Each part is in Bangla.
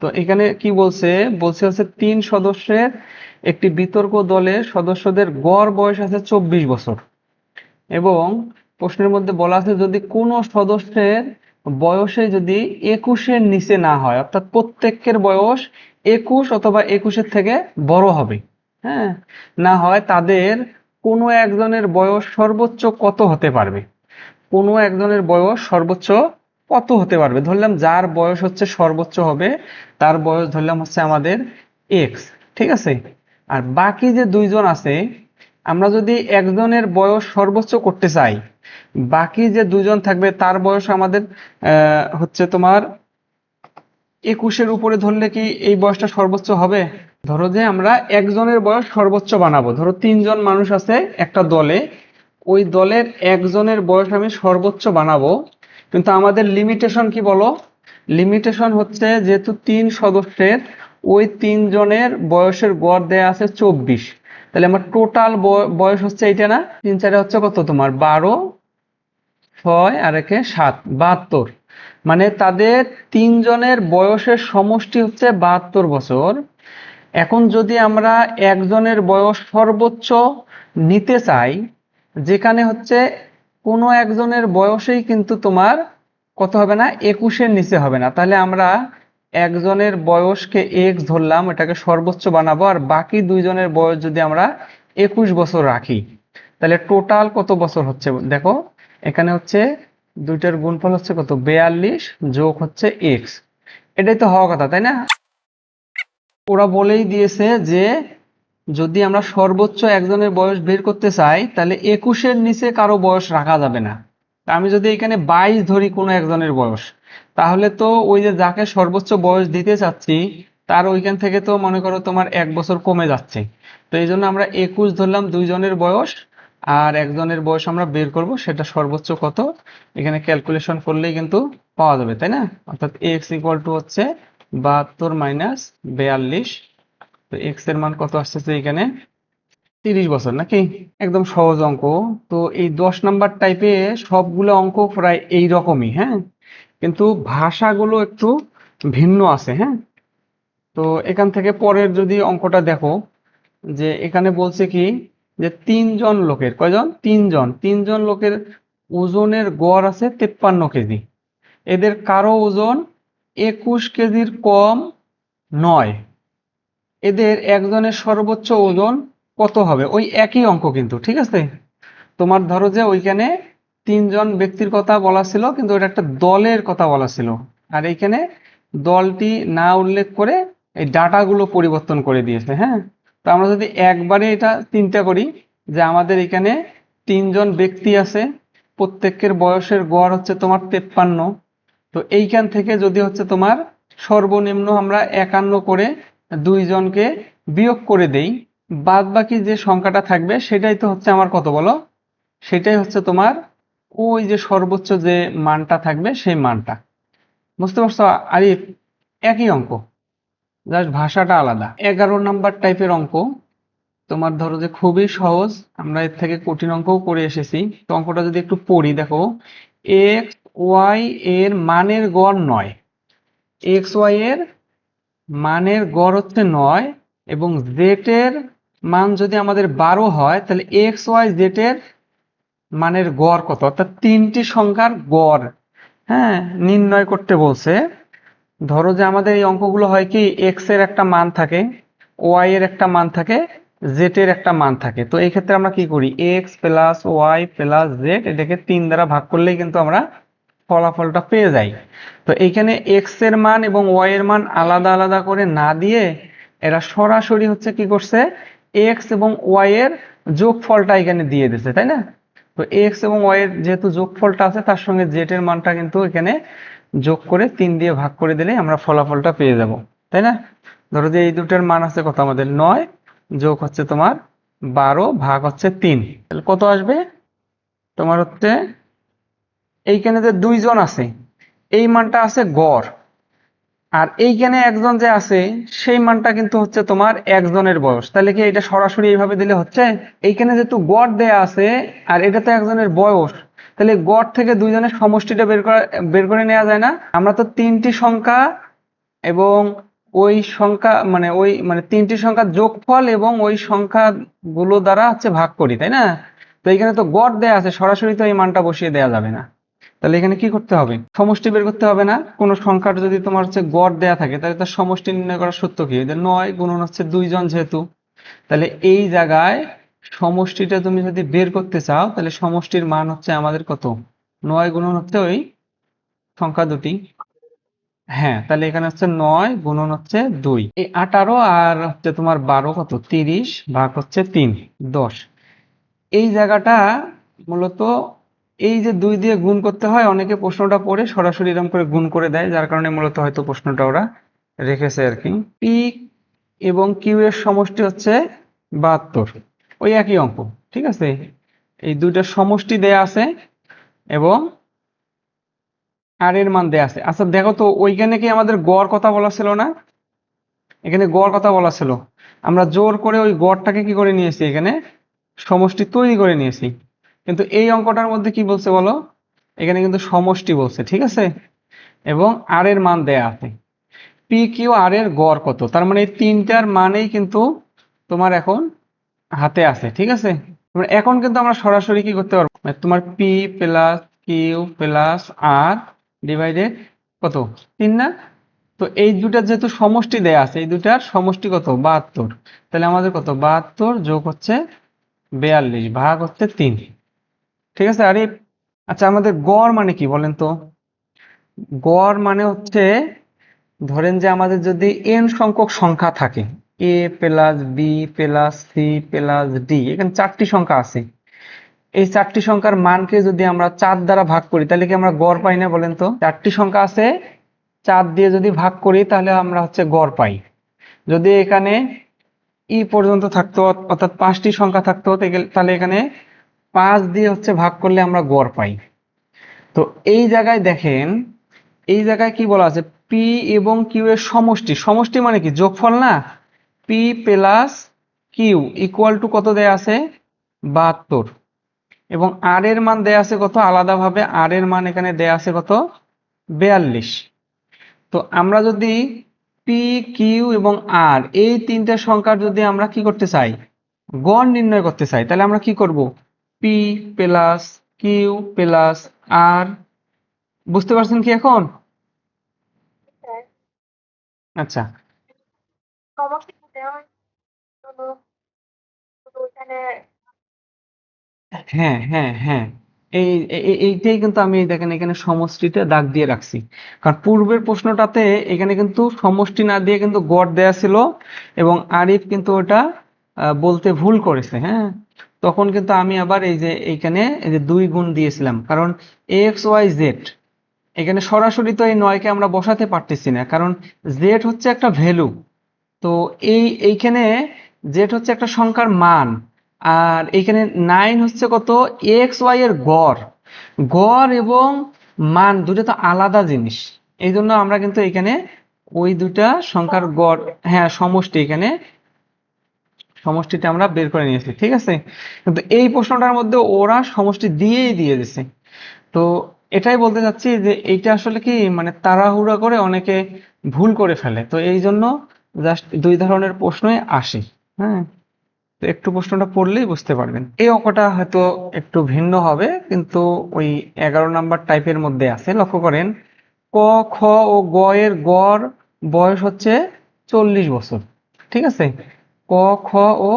তো এখানে কি বলছে, বলছে হচ্ছে 3 সদস্যের একটি বিতর্ক দলের সদস্যদের গড় বয়স আছে 24 বছর এবং প্রশ্নের মধ্যে বলা আছে যদি কোনো সদস্যের বয়সে যদি 21-এর নিচে না হয়, অর্থাৎ প্রত্যেকের বয়স 21 অথবা 21-এর থেকে বড় হবে, হ্যাঁ, না হয় তাদের কোনো একজনের বয়স সর্বোচ্চ কত হতে পারবে। কোনো একজনের বয়স সর্বোচ্চ কত হতে পারবে, ধরলাম যার বয়স হচ্ছে সর্বোচ্চ হবে তার বয়স ধরলাম হচ্ছে আমাদের এক্স, ঠিক আছে। আর বাকি যে দুইজন আছে, আমরা যদি একজনের বয়স সর্বোচ্চ করতে চাই, বাকি যে দুজন থাকবে তার বয়স আমাদের হচ্ছে তোমার 21-এর উপরে ধরলে কি এই বয়সটা সর্বোচ্চ হবে? ধরো যে আমরা একজনের বয়স সর্বোচ্চ বানাবো, ধরো 3 জন মানুষ আছে একটা দলে, ওই দলের একজনের বয়স আমি সর্বোচ্চ বানাবো, কিন্তু আমাদের লিমিটেশন কি বলো? লিমিটেশন হচ্ছে যেহেতু 3 সদস্যের ওই 3 জনের বয়সের গড় দেয়া আছে 24, তাহলে আমার টোটাল বয়স হচ্ছে এইটা না, 3 4 হচ্ছে কত তোমার 12, 6 আর 1 7, 72। মানে তাদের 3 জনের বয়সের সমষ্টি হচ্ছে 72 বছর। এখন যদি আমরা একজনের বয়স সর্বোচ্চ নিতে চাই, যেখানে হচ্ছে কোনো একজনের বয়সেই কিন্তু তোমার কত হবে না, 21-এর নিচে হবে না, তাহলে আমরা একজনের বয়সকে এক্স ধরলাম, এটাকে সর্বোচ্চ বানাবো, আর বাকি দুইজনের বয়স যদি আমরা 21 বছর রাখি, তাহলে টোটাল কত বছর হচ্ছে দেখো, এখানে হচ্ছে দুইটার গুণফল হচ্ছে কত 42 যোগ হচ্ছে এক্স, এটাই তো হওয়ার কথা, তাই না? ওরা বলেই দিয়েছে যে যদি আমরা সর্বোচ্চ একজনের বয়স বের করতে চাই তাহলে 21-এর নিচে কারো বয়স রাখা যাবে না। আমি যদি এখানে 22 ধরি কোনো একজনের বয়স, তাহলে তো ওই যে যাকে সর্বোচ্চ বয়স দিতে চাচ্ছি তার ওইখান থেকে তো মনে করো তোমার 1 বছর কমে যাচ্ছে। তো এই জন্য আমরা 21 ধরলাম দুইজনের বয়স, আর একজনের বয়স আমরা বের করব সেটা সর্বোচ্চ কত, এখানে ক্যালকুলেশন করলেই কিন্তু পাওয়া যাবে, তাই না? অর্থাৎ এক্স ইকুয়াল টু হচ্ছে 72 মাইনাস 42। তো এক্স এর মান কত আসছে এখানে 30 বছর, নাকি? একদম সহজ অঙ্ক। তো এই 10 নাম্বার টাইপে সবগুলো অঙ্ক প্রায় এই রকমই, হ্যাঁ, কিন্তু ভাষাগুলো একটু ভিন্ন আছে, হ্যাঁ। তো এখান থেকে পরের যদি অঙ্কটা দেখো, যে এখানে বলছে কি যে 3 জন লোকের, কয়জন? 3 জন, 3 জন লোকের ওজনের গড় আছে 53 কেজি, এদের কারো ওজন 21 কেজির কম নয়, এদের একজনের সর্বোচ্চ ওজন কত হবে? ওই একই অঙ্ক কিন্তু, ঠিক আছে। তোমার ধরো যে ওইখানে 3 জন ব্যক্তির কথা বলা ছিল, কিন্তু ওটা একটা দলের কথা বলা ছিল, আর এইখানে দলটি না উল্লেখ করে এই ডাটাগুলো পরিবর্তন করে দিয়েছে, হ্যাঁ। তো আমরা যদি একবারে এটা চিন্তা করি যে আমাদের এখানে 3 জন ব্যক্তি আছে, প্রত্যেকের বয়সের গড় হচ্ছে তোমার 53, তো এইখান থেকে যদি হচ্ছে তোমার সর্বনিম্ন আমরা 51 করে 2 জনকে বিয়োগ করে দেই, বাদ বাকি যে সংখ্যাটা থাকবে সেটাই তো হচ্ছে আমার কত বলো, সেটাই হচ্ছে তোমার ওই যে সর্বোচ্চ যে মানটা থাকবে সেই মানটা। বুঝতে পারছো আরিফ? একই অঙ্ক, জাস্ট ভাষাটা আলাদা। 11 নাম্বার টাইপের অঙ্ক, তোমার ধরো যে খুবই সহজ, আমরা এর থেকে কঠিন অঙ্কও করে এসেছি। তো অঙ্কটা যদি একটু পড়ি দেখো, এক্স ওয়াই এর মানের গড় 9, এক্স ওয়াই এর মানের গড় হচ্ছে 9 এবং জেড এর মান যদি আমাদের 12 হয়, তাহলে এক্স ওয়াই জেড এর মানের গড় কত, অর্থাৎ 3টি সংখ্যার গড়, হ্যাঁ, নির্ণয় করতে বলছে। ধরো যে আমাদের এই অঙ্কগুলো হয় কি, এক্স এর একটা মান থাকে, ওয়াই এর একটা মান থাকে, জেড এর একটা মান থাকে। তো এই ক্ষেত্রে আমরা কি করি, X plus Y plus Z এটাকে 3 দ্বারা ভাগ করলেই কিন্তু আমরা ফলাফলটা পেয়ে যাই। তো এইখানে এক্স এর মান এবং ওয়াই এর মান আলাদা আলাদা করে না দিয়ে এরা সরাসরি হচ্ছে কি করছে, এক্স এবং ওয়াই এর যোগফলটা এখানে দিয়ে দিচ্ছে, তাই না? তো এক্স এবং ওয়াই এর যেহেতু যোগফলটা আছে, তার সঙ্গে জেড এর মানটা কিন্তু এখানে যোগ করে 3 দিয়ে ভাগ করে দিলেই আমরা ফলাফলটা পেয়ে যাব, তাই না? ধরো যে এই দুটোর মান আছে কত আমাদের 9 যোগ হচ্ছে তোমার 12 ভাগ হচ্ছে 3, তাহলে কত আসবে তোমার হচ্ছে, এইখানে যে 2 জন আছে এই মানটা আছে গড়, আর এইখানে একজন যে আছে সেই মানটা কিন্তু হচ্ছে তোমার একজনের বয়স। তাহলে কি এটা সরাসরি এইভাবে দিলে হচ্ছে? এইখানে যেহেতু গড় দেয়া আছে আর এটা তো একজনের বয়স, তাহলে গড় থেকে 2 জনের সমষ্টিটা বের করে নেওয়া যায় না? আমরা তো 3টি সংখ্যা এবং ওই সংখ্যা মানে তিনটি সংখ্যার যোগফল এবং ওই সংখ্যাগুলো দ্বারা হচ্ছে ভাগ করি, তাই না? তো এখানে তো গড় দেয়া আছে, সরাসরি তো এই মানটা বসিয়ে দেওয়া যাবে না। তাহলে এখানে কি করতে হবে? সমষ্টি বের করতে হবে না? কোনো সংখ্যার যদি তোমার হচ্ছে গড় দেয়া থাকে তাহলে তার সমষ্টি নির্ণয় করার সূত্র কি? যে 9 গুণন হচ্ছে 2 জন যেহেতু, তাহলে এই জায়গায় সমষ্টিটা তুমি যদি বের করতে চাও তাহলে সমষ্টির মান হচ্ছে আমাদের কত? 9 গুণন হচ্ছে ওই সংখ্যা দুটি। হ্যাঁ, তাহলে এখানে হচ্ছে 9 গুণন হচ্ছে 2, এই 18 আর হচ্ছে তোমার 12 কত? 30 ভাগ হচ্ছে 3, 10। এই জায়গাটা মূলত এই যে 2 দিয়ে গুণ করতে হয়, অনেকে প্রশ্নটা পড়ে সরাসরি এরকম করে গুণ করে দেয়, যার কারণে মূলত হয়তো প্রশ্নটা ওরা রেখেছে আর কি। পি এবং কিউ এর সমষ্টি হচ্ছে 72, ওই একই অঙ্ক, ঠিক আছে? এই দুইটার সমষ্টি দেয়া আছে এবং আর এর মান দেয়া আছে। আচ্ছা দেখো তো, ওইখানে কি আমাদের গড় কথা বলা ছিল না? এখানে গড় কথা বলা ছিল, আমরা জোর করে ওই গড়টাকে কি করে নিয়েছি, এখানে সমষ্টি তৈরি করে নিয়েছি। কিন্তু এই অঙ্কটার মধ্যে কি বলছে বলো? এখানে কিন্তু সমষ্টি বলছে, ঠিক আছে? এবং আর এর মান দেয়া আছে। পি কিউ আর এর গড় কত, তার মানে এই তিনটার মানেই কিন্তু তোমার এখন হাতে আছে, ঠিক আছে? এখন কিন্তু আমরা সরাসরি কি করতে পারবো, মানে তোমার পি প্লাস কিউ প্লাস আর ডিভাইডেড কত, 3 না? তো এই দুটার যেহেতু সমষ্টি দেয়া আছে, এই দুটার সমষ্টি কত, 72। তাহলে আমাদের কত, 72 যোগ হচ্ছে 42 ভাগ হচ্ছে 3, ঠিক আছে? আরে আচ্ছা, আমাদের গড় মানে কি বলেন তো? গড় মানে হচ্ছে, ধরেন যে আমাদের যদি n সংখ্যক সংখ্যা থাকে, a plus B plus C plus D, এখানে 4টি সংখ্যা আছে। এই 4টি সংখ্যার মানকে যদি আমরা 4 দ্বারা ভাগ করি তাহলে কি আমরা গড় পাই না বলেন তো? 4টি সংখ্যা আছে, 4 দিয়ে যদি ভাগ করি তাহলে আমরা হচ্ছে গড় পাই। যদি এখানে ই পর্যন্ত থাকতো, অর্থাৎ 5টি সংখ্যা থাকতো, তাহলে এখানে 5 দিয়ে হচ্ছে ভাগ করলে আমরা গড় পাই। তো এই জায়গায় দেখেন, এই জায়গায় কি বলা আছে, পি এবং কিউ এর সমষ্টি। সমষ্টি মানে কি, যোগফল না? P plus Q equal to কত দেয়া আছে, 72, এবং আর এর মান দেয়া আছে কত, আলাদাভাবে আর এর মান এখানে দেয়া আছে কত, 42। তো আমরা যদি পি কিউ এবং আর এই তিনটা সংখ্যার যদি আমরা কি করতে চাই, গড় নির্ণয় করতে চাই, তাহলে আমরা কি করব, পি প্লাস কিউ প্লাস আর। বুঝতে পারছেন কি এখন? আচ্ছা, হ্যাঁ হ্যাঁ হ্যাঁ, এইটাই কিন্তু আমি দেখেন এখানে সমষ্টিতে দাগ দিয়ে রাখছি, কারণ পূর্বের প্রশ্নটাতে এখানে কিন্তু সমষ্টি না দিয়ে কিন্তু গড় দেয়া ছিল, এবং আরিফ কিন্তু ওটা বলতে ভুল করেছে, হ্যাঁ। তখন কিন্তু আমি আবার এই যে এইখানে এই যে 2 গুণ দিয়েছিলাম, কারণ এক্স ওয়াই জেড, এখানে সরাসরি তো এই 9কে আমরা বসাতে পারতেছি না, কারণ জেড হচ্ছে একটা ভ্যালু। তো এইখানে জেড হচ্ছে একটা সংখ্যার মান, আর এইখানে 9 হচ্ছে কত, এক্স ওয়াই এর গড়। গড় এবং মান দুটো তো আলাদা জিনিস, এই জন্য আমরা কিন্তু এখানে ওই দুটা সংখ্যার গড়, হ্যাঁ সমষ্টি, এখানে সমষ্টিটা আমরা বের করে নিয়েছি, ঠিক আছে? কিন্তু এই প্রশ্নটার মধ্যে ওরা সমষ্টি দিয়েই দিয়ে দিছে। তো এটাই বলতে চাচ্ছি যে এইটা আসলে কি, মানে তাড়াহুড়া করে অনেকে ভুল করে ফেলে, তো এই জন্য জাস্ট 2 ধরনের প্রশ্নই আসে, হ্যাঁ। তো একটু প্রশ্নটা পড়লেই বুঝতে পারবেন। এই অঙ্কটা হয়তো একটু ভিন্ন হবে, কিন্তু ওই 11 নাম্বার টাইপের মধ্যে আছে। লক্ষ্য করেন, ক, খ ও গ এর গড় বয়স হচ্ছে 40 বছর, ঠিক আছে? ক, খ ও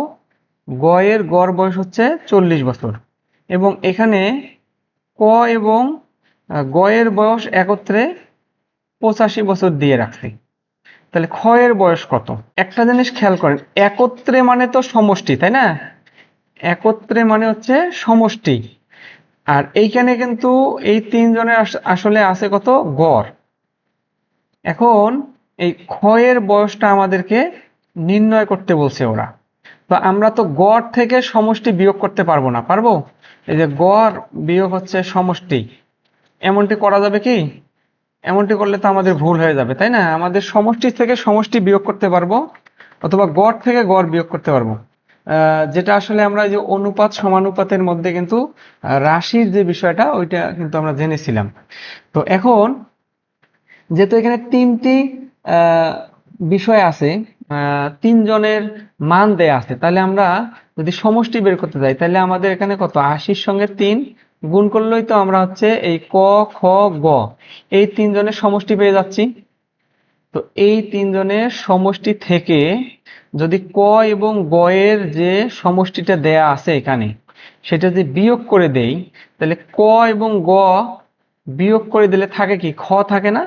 গ এর গড় বয়স হচ্ছে 40 বছর, এবং এখানে ক এবং গ এর বয়স একত্রে 85 বছর দিয়ে রাখছি। তাহলে খ এর বয়স কত? একটা জিনিস খেয়াল করেন, একত্রে মানে তো সমষ্টি, তাই না? একত্রে মানে হচ্ছে সমষ্টি, আর এইখানে কিন্তু এই তিনজনের আসলে আছে কত, গড়। এখন এই খ এর বয়সটা আমাদেরকে নির্ণয় করতে বলছে ওরা। তো আমরা তো গড় থেকে সমষ্টি বিয়োগ করতে পারবো না, পারবো? এই যে গড় বিয়োগ হচ্ছে সমষ্টি, এমনটি করা যাবে কি? এমনটি করলে তো আমাদের ভুল হয়ে যাবে, তাই না? আমাদের সমষ্টি থেকে সমষ্টি বিয়োগ করতে পারবো, অথবা গড় থেকে গড় বিয়োগ করতে পারবো। যেটা আসলে আমরা এই যে অনুপাত সমানুপাতের মধ্যে কিন্তু রাশির যে বিষয়টা, ওইটা কিন্তু আমরা জেনেছিলাম। তো এখন যেহেতু এখানে 3টি বিষয় আছে, তিনজনের মান দেয়া আছে, তাহলে আমরা যদি সমষ্টি বের করতে যাই তাহলে আমাদের এখানে কত, 80-র সঙ্গে 3 গুণ করলেই তো আমরা হচ্ছে এই ক খ গ এই তিনজনের সমষ্টি পেয়ে যাচ্ছি। তো এই তিনজনের সমষ্টি থেকে যদি ক এবং গ এর যে সমষ্টিটা দেয়া আছে এখানে সেটা যদি বিয়োগ করে দেই, তাহলে ক এবং গ বিয়োগ করে দিলে থাকে কি, খ থাকে না?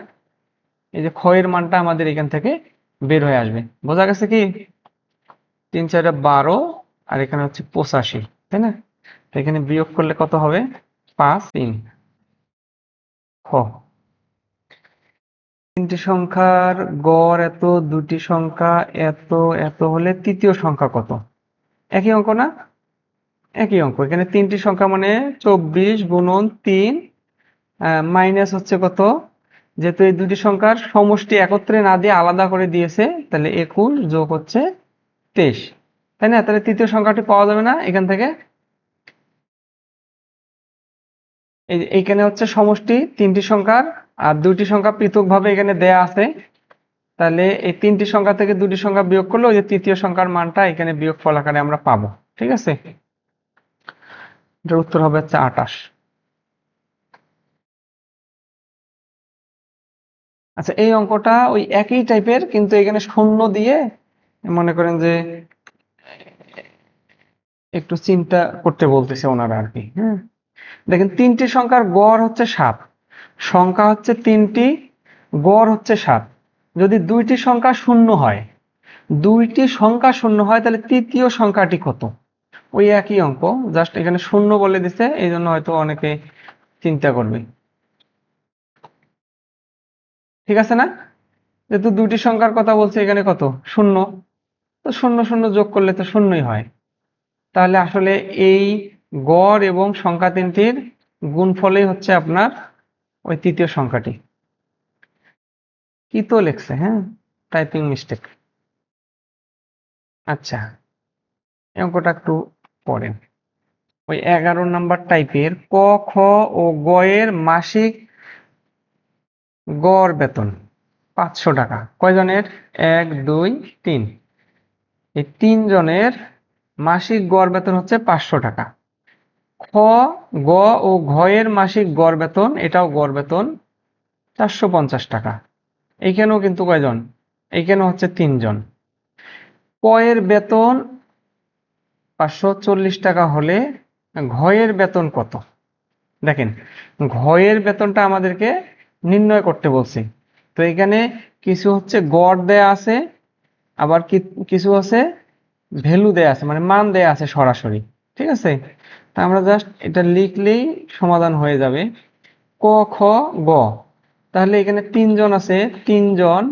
এই যে খ এর মানটা আমাদের এখান থেকে বের হয়ে আসবে। বোঝা গেছে কি? 3×4 = 12 আর এখানে হচ্ছে 85, তাই না? তো এখানে বিয়োগ করলে কত হবে, 5 3 খ। তিনটি সংখ্যার গড় এত, দুটি সংখ্যা এত, এত হলে তৃতীয় সংখ্যা কত? একই অঙ্ক না? একই অঙ্ক। এখানে তিনটি সংখ্যা মানে 24 গুণন 3 মাইনাস হচ্ছে কত, যেহেতু এই দুটি সংখ্যার সমষ্টি একত্রে না দিয়ে আলাদা করে দিয়েছে, তাহলে 21 যোগ হচ্ছে 23, তাই না? তাহলে তৃতীয় সংখ্যাটি পাওয়া যাবে না এখান থেকে? এইখানে হচ্ছে সমষ্টি তিনটি সংখ্যার, আর দুটি সংখ্যা পৃথকভাবে এখানে দেয়া আছে, তাহলে এই তিনটি সংখ্যা থেকে দুটি সংখ্যা বিয়োগ করলে ওই যে তৃতীয় সংখ্যার মানটা এখানে বিয়োগফল আকারে আমরা পাবো। ঠিক আছে, এটার উত্তর হবে হচ্ছে 28। আচ্ছা, এই অঙ্কটা ওই একই টাইপের, কিন্তু এখানে শূন্য দিয়ে মনে করেন যে একটু চিন্তা করতে বলতেছে ওনারা আর কি। হ্যাঁ, দেখেন তিনটি সংখ্যার গড় হচ্ছে 7, সংখ্যা হচ্ছে তিনটি, গড় হচ্ছে 7। যদি দুইটি সংখ্যা শূন্য হয়, দুইটি সংখ্যা শূন্য হয়, তাহলে তৃতীয় সংখ্যাটি কত? ওই একই অঙ্ক, জাস্ট এখানে শূন্য বলে দিছে, এই জন্য হয়তো অনেকে চিন্তা করবে। ঠিক আছে না? যেহেতু দুইটি সংখ্যার কথা বলছে, এখানে কত, শূন্য, তো শূন্য শূন্য যোগ করলে তো শূন্যই হয়। তাহলে আসলে এই গড় এবং সংখ্যা তিনটির গুণফলই হচ্ছে আপনার ওই তৃতীয় সংখ্যাটি। কি তো লেখছে, হ্যাঁ, টাইপিং মিস্টেক। আচ্ছা, এই অঙ্কটা একটু পড়েন। ওই 11 নম্বর টাইপের ক, খ ও গ এর মাসিক গড় বেতন 500 টাকা। কয়জনের? 1 2 3, এই তিনজনের মাসিক গড় বেতন হচ্ছে 500 টাকা। খ, গ ও ঘ এর মাসিক গড় বেতন, এটাও গড় বেতন 450 টাকা। এইখানেও কিন্তু কয়জন? এইখানেও হচ্ছে তিনজন। ক এর বেতন 540 টাকা হলে ঘ এর বেতন কত? দেখেন, ঘ এর বেতনটা আমাদেরকে নির্ণয় করতে বলছে। তো এখানে কিছু হচ্ছে গড় দেয়া আছে, আবার কিছু আছে ভ্যালু দেয়া আছে, মানে মান দেয়া আছে সরাসরি। ঠিক আছে, তা আমরা জাস্ট এটা লিখলেই সমাধান হয়ে যাবে। ক, খ, গ, তাহলে এখানে তিনজন আছে, তিনজন,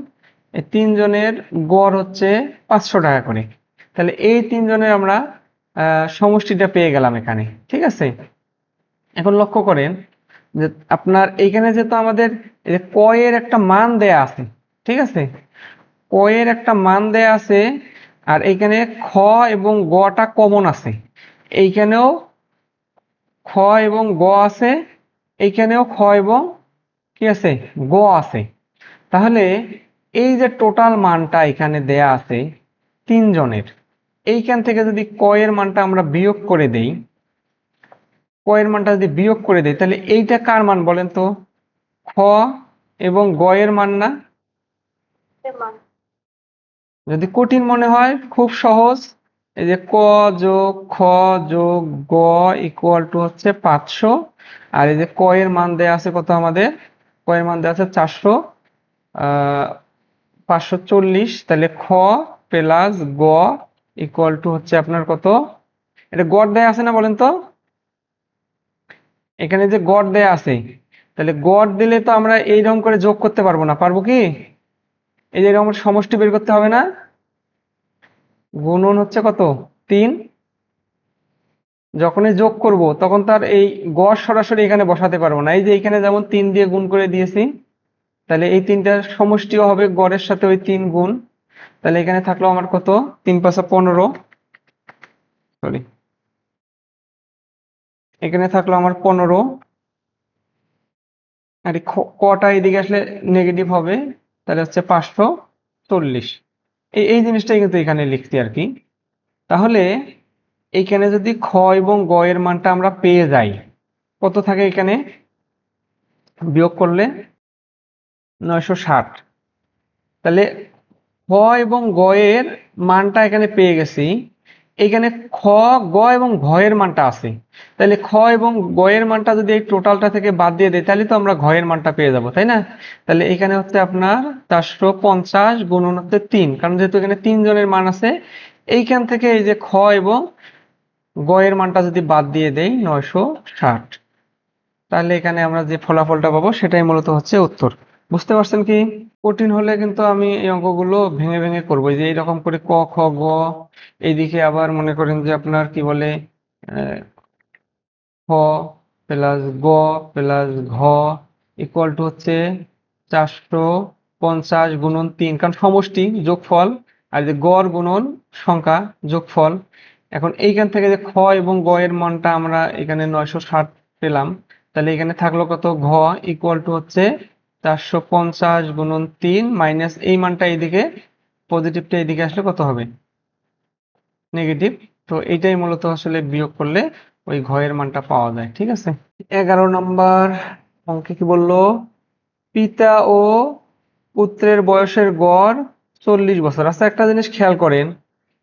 এই তিনজনের গড় হচ্ছে 500 টাকা করে। তাহলে এই তিনজনের আমরা সমষ্টিটা পেয়ে গেলাম এখানে। ঠিক আছে, এখন লক্ষ্য করেন যে আপনার এইখানে যেহেতু আমাদের এই যে ক এর একটা মান দেয়া আছে, ঠিক আছে, ক এর একটা মান দেয়া আছে, আর এইখানে খ এবং গটা কমন আছে, এইখানেও খ এবং গ আছে, এইখানেও খ এবং কি আছে, গ আছে। তাহলে এই যে টোটাল মানটা এখানে দেয়া আছে তিনজনের, এইখান থেকে যদি ক এর মানটা আমরা বিয়োগ করে দেই, ক এর মানটা যদি বিয়োগ করে দেই, তাহলে এইটা কার মান বলেন তো? খ এবং গ এর মান না? যদি কঠিন মনে হয়, খুব সহজ, এই যে ক যোগ খ যোগ গ ইকুয়াল টু হচ্ছে 500, আর এই যে ক এর মান দেয়া আছে কত আমাদের, ক এর মান দেয়া আছে 540, তাহলে খ প্লাস গ ইকুয়াল টু হচ্ছে আপনার কত? এটা গড় দেয়া আছে না, বলেন তো? এখানে যে গড় দেয়া আছে, তাহলে গড় দিলে তো আমরা এইরকম করে যোগ করতে পারবো না, পারবো কি? এই যে এরকম সমষ্টি বের করতে হবে না? গুণন হচ্ছে কত, 3, যখনই যোগ করব তখন তার এই গড় সরাসরি এখানে বসাতে পারবো না। এই যে এখানে যেমন 3 দিয়ে গুণ করে দিয়েছি, তাহলে এই তিনটার সমষ্টিও হবে গড়ের সাথে ওই 3 গুণ। তাহলে এখানে থাকলো আমার কত, 3 5 15, সরি, এখানে থাকলো আমার 15, আর কটা এদিকে আসলে নেগেটিভ হবে, তাহলে হচ্ছে 500। 40। এই জিনিসটাই কিন্তু এখানে লিখছি আর কি। তাহলে এইখানে যদি খ এবং গ এর মানটা আমরা পেয়ে যাই, কত থাকে এখানে বিয়োগ করলে 960। তাহলে খ এবং গ এর মানটা এখানে পেয়ে গেছি। এখানে খ, গ এবং ঘ এর মানটা আছে। তাহলে খ এবং গ এর মানটা যদি এই টোটালটা থেকে বাদ দিয়ে দেয়, তাহলে তো আমরা ঘ এর মানটা পেয়ে যাব, তাই না? তাহলে এখানে হচ্ছে আপনার 450 গুণন হচ্ছে 3, কারণ যেহেতু এখানে 3 জনের মান আছে, এইখান থেকে এই যে খ এবং গ এর মানটা যদি বাদ দিয়ে দেই 960, তাহলে এখানে আমরা যে ফলাফলটা পাবো সেটাই মূলত হচ্ছে উত্তর। বুঝতে পারছেন কি? কঠিন হলে কিন্তু আমি এই অঙ্কগুলো ভেঙে ভেঙে করবো, যে এইরকম করে ক খ গ, এইদিকে আবার মনে করেন যে আপনার কি বলে খ প্লাস গ প্লাস ঘ ইকুয়াল টু হচ্ছে 450 গুণন 3, কারণ সমষ্টি যোগফল, আর যে গড় গুণন সংখ্যা যোগফল। এখন এইখান থেকে যে খ এবং গ এর মানটা আমরা এখানে 960 পেলাম, তাহলে এখানে থাকলো কত, ঘ ইকুয়াল টু হচ্ছে 450 গুণন 3 মাইনাস এই মানটা এইদিকে, পজিটিভটা এইদিকে আসলে কত হবে, নেগেটিভ। তো এইটাই মূলত আসলে বিয়োগ করলে ওই ঘ এর মানটা পাওয়া যায়। ঠিক আছে, 11 নম্বর অঙ্কে কি বললো, পিতা ও পুত্রের বয়সের গড় 40 বছর। আচ্ছা, একটা জিনিস খেয়াল করেন,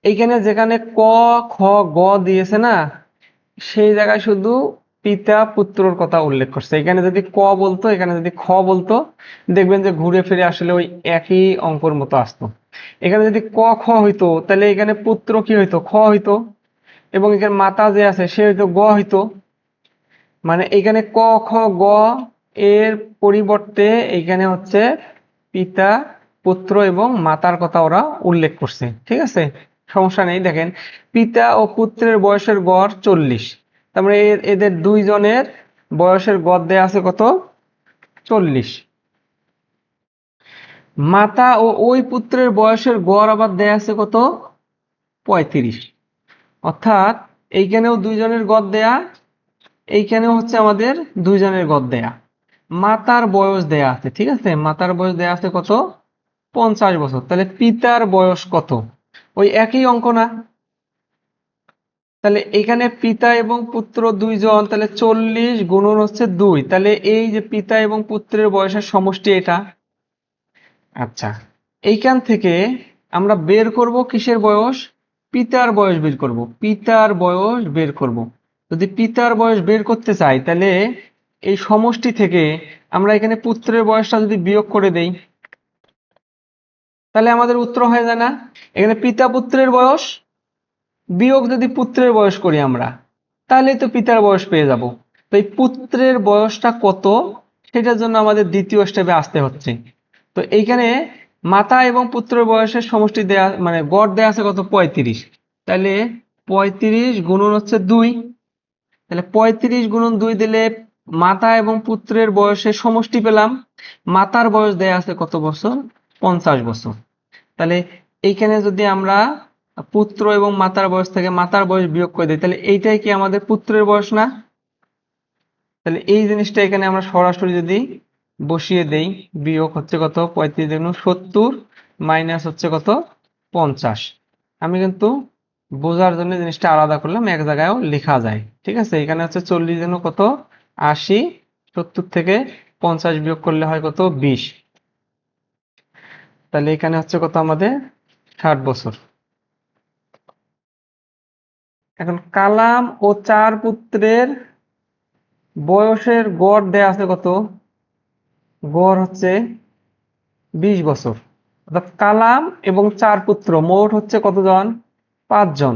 এইখানে যেখানে ক খ গ দিয়েছে না, সেই জায়গায় শুধু পিতা পুত্রর কথা উল্লেখ করছে। এখানে যদি ক বলতো, এখানে যদি খ বলতো, দেখবেন যে ঘুরে ফিরে আসলে ওই একই অঙ্কর মতো আসতো। এখানে যদি ক খ হইতো, তাহলে এখানে পুত্র কি হইতো, খ হইতো, এবং এখানে মাতা যে আছে সে হইতো গ হইতো। মানে এখানে ক খ গ এর পরিবর্তে এখানে হচ্ছে পিতা পুত্র এবং মাতার কথা ওরা উল্লেখ করছে। ঠিক আছে, সমস্যা নেই। দেখেন, পিতা ও পুত্রের বয়সের গড় 40, তারপরে এদের দুইজনের বয়সের গড় দেয়া আছে কত, 40। মাতা ও ওই পুত্রের বয়সের গড় আবার দেয়া আছে কত, 35। অর্থাৎ এইখানেও দুইজনের গড় দেয়া, এইখানেও হচ্ছে আমাদের দুইজনের গড় দেয়া। মাতার বয়স দেয়া আছে, ঠিক আছে, মাতার বয়স দেয়া আছে কত, 50 বছর। তাহলে পিতার বয়স কত, ওই একই অঙ্ক না? তাহলে এখানে পিতা এবং পুত্র দুইজন, তাহলে 40 গুণন হচ্ছে 2, তাহলে এই যে পিতা এবং পুত্রের বয়সের সমষ্টি এটা। আচ্ছা, এইখান থেকে আমরা বের করব কিসের বয়স, পিতার বয়স বের করব, পিতার বয়স বের করব। যদি পিতার বয়স বের করতে চাই, তাহলে এই সমষ্টি থেকে আমরা এখানে পুত্রের বয়সটা যদি বিয়োগ করে দেই, তাহলে আমাদের উত্তর হয়ে যায় না? এখানে পিতা পুত্রের বয়স বিয়োগ যদি পুত্রের বয়স করি আমরা, তাহলেই তো পিতার বয়স পেয়ে যাব। তো এই পুত্রের বয়সটা কত, সেটার জন্য আমাদের দ্বিতীয় স্টেপে আসতে হচ্ছে। তো এইখানে মাতা এবং পুত্রের বয়সের সমষ্টি দেয়া, মানে গড় দেয়া আছে কত, 35। তাহলে 35 গুণন হচ্ছে 2, তাহলে 35 গুণন 2 দিলে মাতা এবং পুত্রের বয়সের সমষ্টি পেলাম। মাতার বয়স দেয়া আছে কত বছর, 50 বছর। তাহলে এইখানে যদি আমরা পুত্র এবং মাতার বয়স থেকে মাতার বয়স বিয়োগ করে দিই, তাহলে এইটাই কি আমাদের পুত্রের বয়স না? তাহলে এই জিনিসটা এখানে আমরা সরাসরি যদি বসিয়ে দেই, বিয়োগ হচ্ছে কত, 35 গুণ 70 মাইনাস হচ্ছে কত, 50। আমি কিন্তু বোঝার জন্য জিনিসটা আলাদা করলাম, এক জায়গায়ও লেখা যায়। ঠিক আছে, এখানে হচ্ছে 40 গুণ কত, 80, 70 থেকে 50 বিয়োগ করলে হয় কত, 20। তাহলে এখানে হচ্ছে কত আমাদের, 60 বছর। এখন কালাম ও 4 পুত্রের বয়সের গড় দেয়া আছে কত, গড় হচ্ছে 20 বছর। অর্থাৎ কালাম এবং 4 পুত্র মোট হচ্ছে কতজন, 5 জন।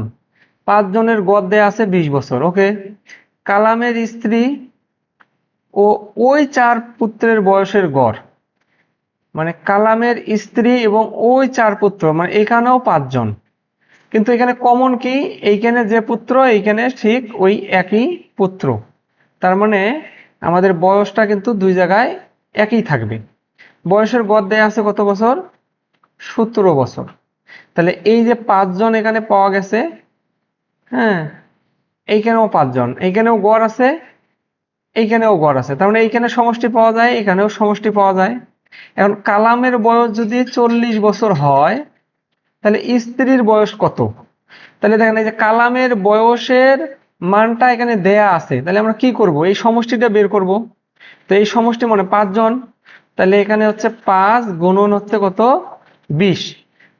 5 জনের গড় দেয়া আছে 20 বছর। ওকে, কালামের স্ত্রী ও ওই 4 পুত্রের বয়সের গড়, মানে কালামের স্ত্রী এবং ওই 4 পুত্র, মানে এখানেও 5 জন, কিন্তু এখানে কমন কি, এইখানে যে পুত্র এইখানে ঠিক ওই একই পুত্র। তার মানে আমাদের বয়সটা কিন্তু দুই জায়গায় একই থাকবে। বয়সের গড় দেয়া আছে কত বছর, 17 বছর। তাহলে এই যে 5 জন এখানে পাওয়া গেছে, হ্যাঁ, এইখানেও 5 জন, এইখানেও গড় আছে, এইখানেও গড় আছে, তার মানে এইখানে সমষ্টি পাওয়া যায়, এখানেও সমষ্টি পাওয়া যায়। এখন কালামের বয়স যদি 40 বছর হয় তাহলে স্ত্রীর বয়স কত? তাহলে দেখেন এই যে কালামের বয়সের মানটা এখানে দেয়া আছে, তাহলে আমরা কি করব, এই সমষ্টিটা বের করব। তো এই সমষ্টি মানে 5 জন, তাহলে এখানে হচ্ছে 5 গুণন হচ্ছে কত, 20।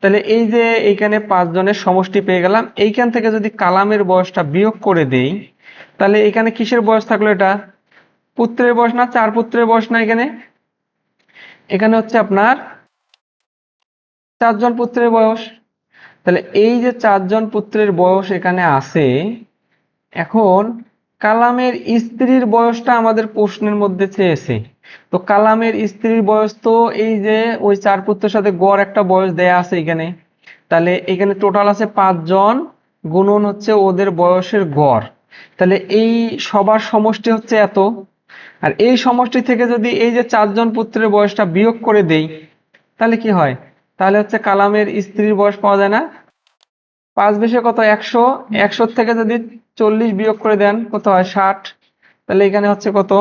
তাহলে এই যে এইখানে 5 জনের সমষ্টি পেয়ে গেলাম। এইখান থেকে যদি কালামের বয়সটা বিয়োগ করে দেই তাহলে এখানে কিসের বয়স থাকলো, এটা পুত্রের বয়স না, 4 পুত্রের বয়স না, এখানে এখানে হচ্ছে আপনার 4 জন পুত্রের বয়স। তাহলে এই যে 4 জন পুত্রের বয়স এখানে আছে, এখন কালামের স্ত্রীর বয়সটা আমাদের প্রশ্নের মধ্যে চেয়েছে। তো কালামের স্ত্রীর বয়স তো এই যে ওই 4 পুত্রের সাথে গড় একটা বয়স দেয়া আছে এখানে, তাহলে এখানে টোটাল আছে 5 জন গুণন হচ্ছে ওদের বয়সের গড়। তাহলে এই সবার সমষ্টি হচ্ছে এত, আর এই সমষ্টি থেকে যদি এই যে 4 জন পুত্রের বয়সটা বিয়োগ করে দেই তাহলে কি হয়, তাহলে হচ্ছে কালামের স্ত্রীর বয়স পাওয়া যায় না। 5 বেশি কত, 100, 100 থেকে যদি 40 বিয়োগ করে দেন কত হয়, 60। তাহলে এখানে হচ্ছে কত,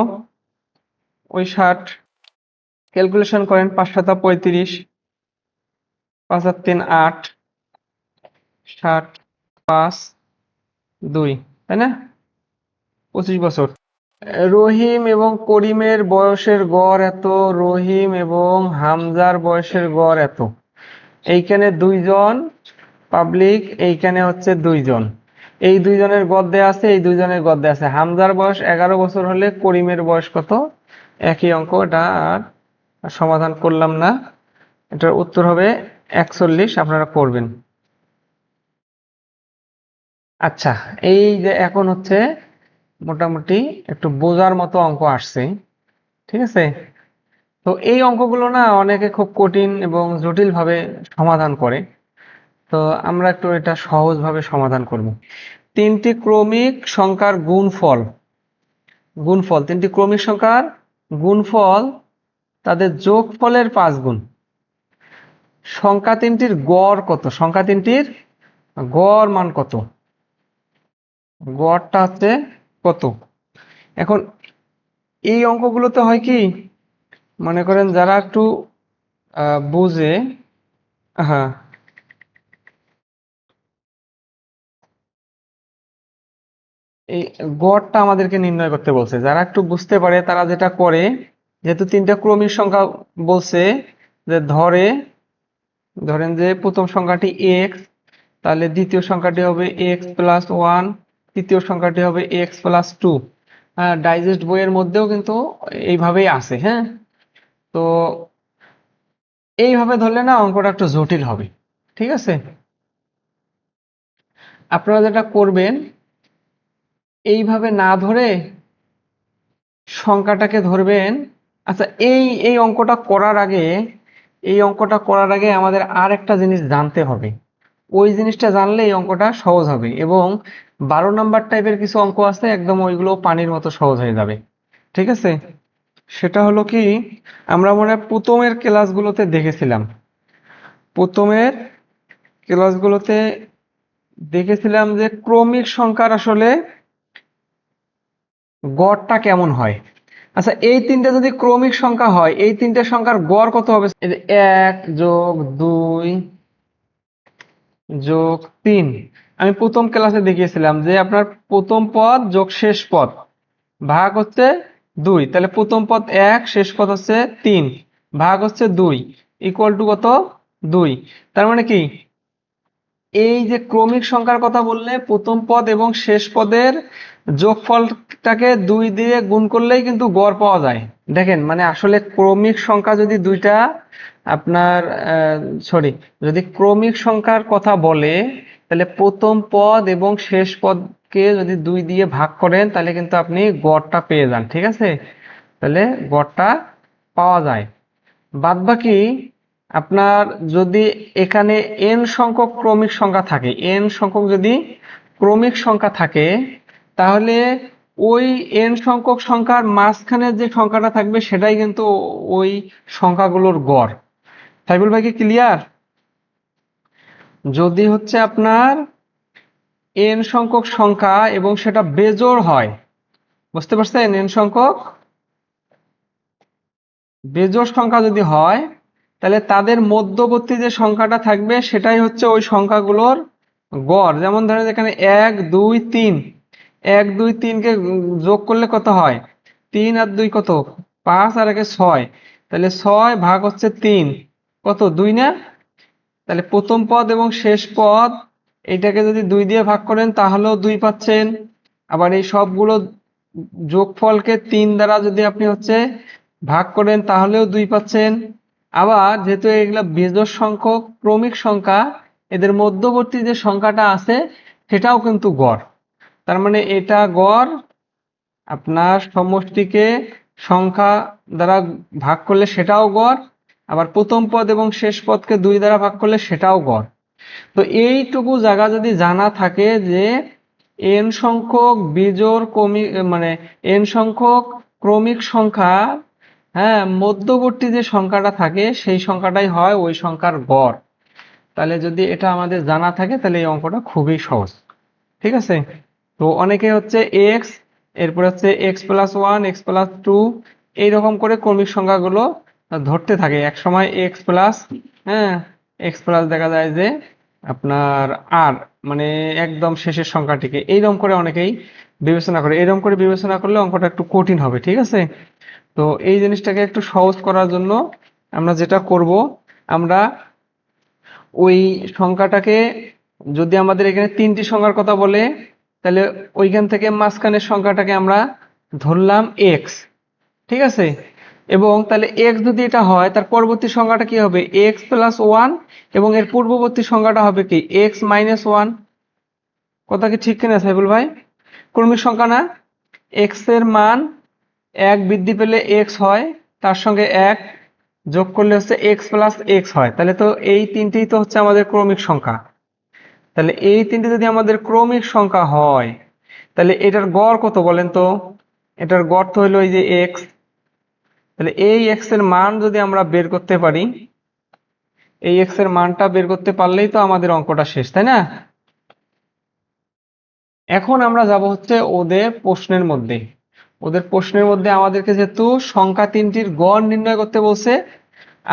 ওই 60 ক্যালকুলেশন করেন, 5 7 35, 5 আর 3 8, 60 5 2, তাই না, 25 বছর। রহিম এবং করিমের বয়সের গড় এত, রহিম এবং হামজার বয়সের গড় এত। এইখানে 2 জন পাবলিক, এইখানে হচ্ছে 2 জন, এই 2 জনের গড় দেয়া আছে, এই 2 জনের গড় দেয়া আছে। হামজার বয়স 11 বছর হলে করিমের বয়স কত, একই অঙ্ক, এটা আর সমাধান করলাম না। এটার উত্তর হবে 41, আপনারা করবেন। আচ্ছা, এই যে এখন হচ্ছে মোটামুটি একটু বোঝার মতো অঙ্ক আসছে, ঠিক আছে। তো এই অঙ্কগুলো না অনেকে খুব কঠিন এবং জটিল ভাবে সমাধান করে, তো আমরা একটু এটা সহজভাবে সমাধান করব। তিনটি ক্রমিক সংখ্যার গুণফল, তিনটি ক্রমিক সংখ্যার গুণফল তাদের যোগফলের 5 গুণ। সংখ্যা তিনটির গড় কত, সংখ্যা তিনটির গড় মান কত, গড়টা হচ্ছে কত। এখন এই অঙ্কগুলোতে হয় কি, মনে করেন যারা একটু বুঝে, হ্যাঁ, এই গড়টা আমাদেরকে নির্ণয় করতে বলছে। যারা একটু বুঝতে পারে তারা যেটা করে, যেহেতু তিনটা ক্রমিক সংখ্যা বলছে, যে ধরেন যে প্রথম সংখ্যাটি এক্স, তাহলে দ্বিতীয় সংখ্যাটি হবে x+1, তৃতীয় সংখ্যাটি হবে x+2। ডাইজেস্ট বইয়ের মধ্যেও কিন্তু এইভাবেই আছে, হ্যাঁ। তো এইভাবে ধরলে না অঙ্কটা একটু জটিল হবে, ঠিক আছে। আপনারা যেটা করবেন, এইভাবে না ধরে সংখ্যাটাকে ধরবেন। আচ্ছা, এই এই অঙ্কটা করার আগে, আমাদের আর একটা জিনিস জানতে হবে। ওই জিনিসটা জানলে এই অঙ্কটা সহজ হবে, এবং 12 নাম্বার টাইপের কিছু অঙ্ক আছে একদম ওইগুলো পানির মতো সহজ হয়ে যাবে, ঠিক আছে। সেটা হলো কি, আমরা মনে হয় প্রথমের ক্লাসগুলোতে দেখেছিলাম, প্রথমের ক্লাসগুলোতে দেখেছিলাম যে ক্রমিক সংখ্যার আসলে গড়টা কেমন হয়। আচ্ছা, এই তিনটা যদি ক্রমিক সংখ্যা হয়, এই তিনটা সংখ্যার গড় কত হবে, এই যে 1 যোগ 2 যোগ 3। আমি প্রথম ক্লাসে দেখিয়েছিলাম যে আপনার প্রথম পদ যোগ শেষ পদ ভাগ হচ্ছে 2, তাহলে প্রথম পদ 1, শেষ পদ হচ্ছে 3, ভাগ হচ্ছে 2, ইকুয়াল টু কত, 2। তার মানে কি, এই যে ক্রমিক সংখ্যার কথা বললে প্রথম পদ এবং শেষ পদের যোগফলটাকে 2 দিয়ে গুণ করলেই কিন্তু গড় পাওয়া যায়। দেখেন, মানে আসলে ক্রমিক সংখ্যা যদি দুইটা আপনার সরি, যদি ক্রমিক সংখ্যার কথা বলে তাহলে প্রথম পদ এবং শেষ পদকে যদি 2 দিয়ে ভাগ করেন তাহলে কিন্তু আপনি গড়টা পেয়ে যান, ঠিক আছে। তাহলে গড়টা পাওয়া যায়। বাদবাকি আপনার যদি এখানে n সংখ্যক ক্রমিক সংখ্যা থাকে, n সংখ্যক যদি ক্রমিক সংখ্যা থাকে, তাহলে ওই n সংখ্যক সংখ্যার মাঝখানে যে সংখ্যাটা থাকবে সেটাই কিন্তু ওই সংখ্যাগুলোর গড়। সাইবুল ভাই কি ক্লিয়ার? যদি হচ্ছে আপনার n সংখ্যক সংখ্যা এবং সেটা বেজোড় হয়, বুঝতে পারছেন, n সংখ্যক বেজোড় সংখ্যা যদি হয় তাহলে তাদের মধ্যবর্তী যে সংখ্যাটা থাকবে সেটাই হচ্ছে ওই সংখ্যাগুলোর গড়। যেমন ধরেন এখানে 1 2 3, 1 2 3 কে যোগ করলে কত হয়? 3 আর 2 কত? 5 আর 1 6, তাহলে 6 ভাগ হচ্ছে 3 কত? 2 না? তাহলে প্রথম পদ এবং শেষ পদ এটাকে যদি 2 দিয়ে ভাগ করেন তাহলেও 2 পাচ্ছেন। আবার এই সবগুলো যোগফলকে 3 দ্বারা যদি আপনি হচ্ছে ভাগ করেন তাহলেও 2 পাচ্ছেন। আবার যেহেতু এগুলা বেজোড় সংখ্যক ক্রমিক সংখ্যা, এদের মধ্যবর্তী যে সংখ্যাটা আছে সেটাও কিন্তু গড়। তার মানে এটা গড়, আপনার সমষ্টিকে সংখ্যা দ্বারা ভাগ করলে সেটাও গড়, আবার প্রথম পদ এবং শেষ পদকে 2 দ্বারা ভাগ করলে সেটাও গড়। তো এইটুকু জায়গা যদি জানা থাকে যে n সংখ্যক বিজোড় ক্রমিক মানে n সংখ্যক ক্রমিক সংখ্যা, হ্যাঁ, মধ্যবর্তী যে সংখ্যাটা থাকে সেই সংখ্যাটাই হয় ওই সংখ্যার গড়, তাহলে যদি এটা আমাদের জানা থাকে তাহলে এই অঙ্কটা খুবই সহজ। ঠিক আছে? তো অনেকে হচ্ছে এক্স, এরপর হচ্ছে X plus one, X plus two, এইরকম করে ক্রমিক সংখ্যাগুলো ধরতে থাকে। এক সময় এক্স প্লাস, হ্যাঁ, এক্স প্লাস দেখা যায় যে আপনার আর মানে একদম শেষের সংখ্যাটিকে এইরকম করে অনেকেই বিবেচনা করে। এরকম করে বিবেচনা করলে অঙ্কটা একটু কঠিন হবে। ঠিক আছে? তো এই জিনিসটাকে একটু সহজ করার জন্য আমরা যেটা করব, আমরা ওই সংখ্যাটাকে, যদি আমাদের এখানে 3টি সংখ্যার কথা বলে তাহলে ওইখান থেকে মাঝখানের সংখ্যাটাকে আমরা ধরলাম এক্স। ঠিক আছে? এবং তাহলে এক্স যদি এটা হয় তার পরবর্তী সংখ্যাটা কি হবে? এক্স প্লাস ওয়ান, এবং এর পূর্ববর্তী সংখ্যাটা হবে কি? X minus one. কথা কি ঠিক কিনা সাইফুল ভাই? ক্রমিক সংখ্যা না? এক্স এর মান 1 বৃদ্ধি পেলে এক্স হয়, তার সঙ্গে 1 যোগ করলে হচ্ছে এক্স প্লাস এক্স হয়। তাহলে তো এই তিনটেই তো হচ্ছে আমাদের ক্রমিক সংখ্যা। তাহলে এই তিনটে যদি আমাদের ক্রমিক সংখ্যা হয় তাহলে এটার গড় কত বলেন তো? এটার গড় তো হলো এই যে এক্স। তাহলে এই এক্স এর মান যদি আমরা বের করতে পারি, এই এক্স এর মানটা বের করতে পারলেই তো আমাদের অঙ্কটা শেষ, তাই না? এখন আমরা যাব হচ্ছে ওদের প্রশ্নের মধ্যে। ওদের প্রশ্নের মধ্যে আমাদেরকে যেহেতু সংখ্যা তিনটির গড় নির্ণয় করতে বলছে,